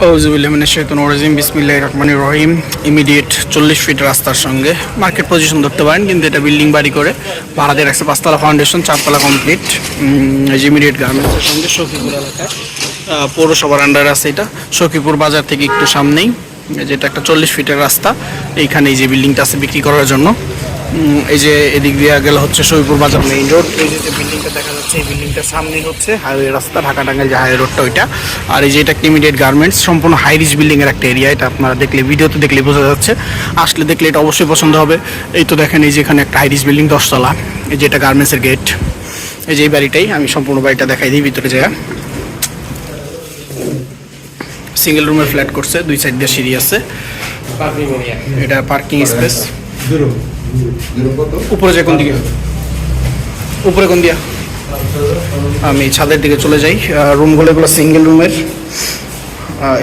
বিসমিল্লাহির রহমানির রহিম। Immediate 40 fit রাস্তার সঙ্গে মার্কেট পজিশন ধরতে পারেন, কিন্তু এটা বিল্ডিং বাড়ি করে ভাড়া দিয়ে রাখছে। 5তলা ফাউন্ডেশন, 4তলা কমপ্লিট। ইমিডিয়েট গার্মেন্টসের সঙ্গে সখীপুর এলাকায় পৌরসভার আন্ডারে আছে। এটা সখীপুর বাজার থেকে একটু সামনেই, যেটা একটা 40 ফিটের রাস্তা। এইখানে এই যে বিল্ডিংটা আছে বিক্রি করার জন্য। এই যে এদিক দিয়ে গেলে হচ্ছে সখীপুর বাজার মেইন রোড। এই যে বিল্ডিংটা দেখা যাচ্ছে, এই বিল্ডিংটার সামনেই হচ্ছে হাইওয়ে রাস্তা, ঢাকা টাঙ্গাইল যে হাইওয়ে রোডটা ওইটা। আর এই যে এটা ইমিডিয়েট গার্মেন্টস, সম্পূর্ণ হাই রিচ বিল্ডিংয়ের একটা এরিয়া। এটা আপনারা দেখলে, ভিডিওতে দেখলে বোঝা যাচ্ছে, আসলে দেখলে এটা অবশ্যই পছন্দ হবে। এই তো দেখেন, এই যে এখানে একটা হাই রিচ বিল্ডিং 10তলা। এই যে এটা গার্মেন্টসের গেট। এই যে এই বাড়িটাই, আমি সম্পূর্ণ বাড়িটা দেখাই দিই ভিতরে যায়। সিঙ্গেল রুমের ফ্ল্যাট করছে, 2 সাইড দিয়ে সিঁড়ি আছে। এটা পার্কিং স্পেস। উপরে যে কোন দিকে, উপরে কোন দিয়া, আমি ছাদের দিকে চলে যাই। রুমগুলো এগুলো সিঙ্গেল রুমের।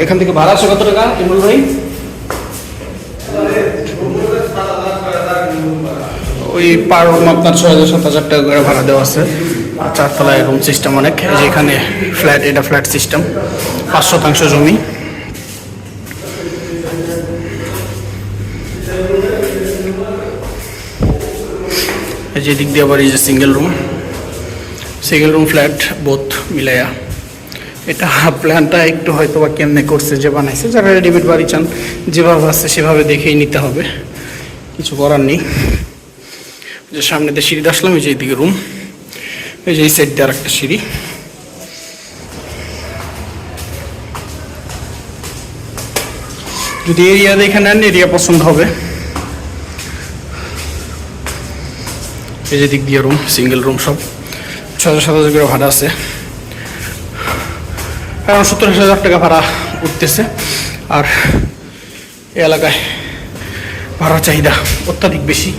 এখান থেকে ভাড়া আছে কত টাকা ইমরুল ভাই? ওই পার রুম আপনার 6,000-7,000 টাকা করে ভাড়া দেওয়া আছে। আর 4তলায় রুম সিস্টেম অনেক। যেখানে ফ্ল্যাট, এটা ফ্ল্যাট সিস্টেম, 5 শতাংশ জমি। এই যে দিক দিয়ে আবার এই যে সিঙ্গেল রুম ফ্ল্যাট বোথ মিলাইয়া। এটা প্ল্যানটা একটু হয়তো বা কেমনে করছে, যে বানাইছে, যারা রেডিমেড বাড়ি চান যেভাবে আছে সেভাবে দেখেই নিতে হবে, কিছু করার নেই। যে সামনে দিয়ে সিঁড়ি আসলাম, এই যে এইদিকে রুম, এই যে এই সাইড দিয়ে আর একটা সিঁড়ি। যদি এরিয়া দেখে নেন, এরিয়া পছন্দ হবে। এই যে দিক দিয়ে রুম, সিঙ্গেল রুম, সব 6,000-7,000 করে ভাড়া আছে। কারণ 70,000 টাকা ভাড়া উঠতেছে। আর এই এলাকায় ভাড়ার চাহিদা অত্যাধিক বেশি।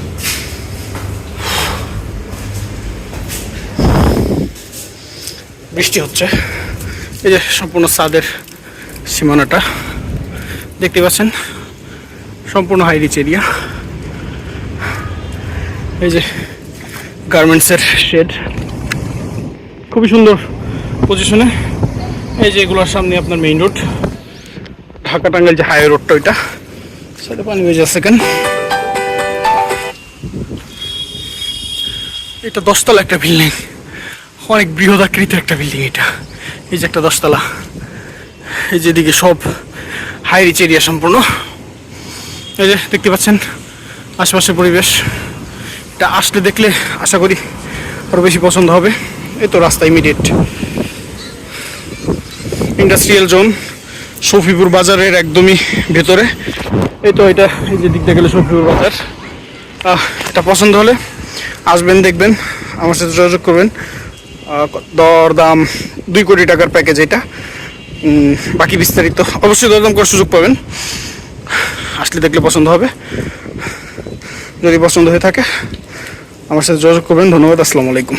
বৃষ্টি হচ্ছে। এই যে সম্পূর্ণ ছাদের সীমানাটা দেখতে পাচ্ছেন, সম্পূর্ণ হাই রিচ এরিয়া। এই যে গার্মেন্টসের শেড, খুবই সুন্দর পজিশনে। এই যে এগুলোর সামনে আপনার মেইন রোড, ঢাকা টাঙ্গাইল যে হাইওয়ে রোডটা ওইটা। সাথে পানি হয়ে যাচ্ছে কেন। এটা 10তলা একটা বিল্ডিং, অনেক বৃহদাকৃতির একটা বিল্ডিং এটা। এই যে একটা 10তলা। এই যেদিকে সব হাই রিচ এরিয়া সম্পূর্ণ। এই যে দেখতে পাচ্ছেন আশেপাশের পরিবেশ। এটা আসলে দেখলে আশা করি আরও বেশি পছন্দ হবে। এই তো রাস্তা ইমিডিয়েট ইন্ডাস্ট্রিয়াল জোন, সফিপুর বাজারের একদমই ভেতরে। এই তো এটা, এই যে দিকটা গেলে সফিপুর বাজার। এটা পছন্দ হলে আসবেন, দেখবেন, আমার সাথে যোগাযোগ করবেন। দরদাম 2 কোটি টাকার প্যাকেজ এটা। বাকি বিস্তারিত অবশ্যই দরদাম করার সুযোগ পাবেন, আসলে দেখলে পছন্দ হবে। যদি পছন্দ হয়ে থাকে আমার সাথে যোগাযোগ করবেন। ধন্যবাদ, আসসালামু আলাইকুম।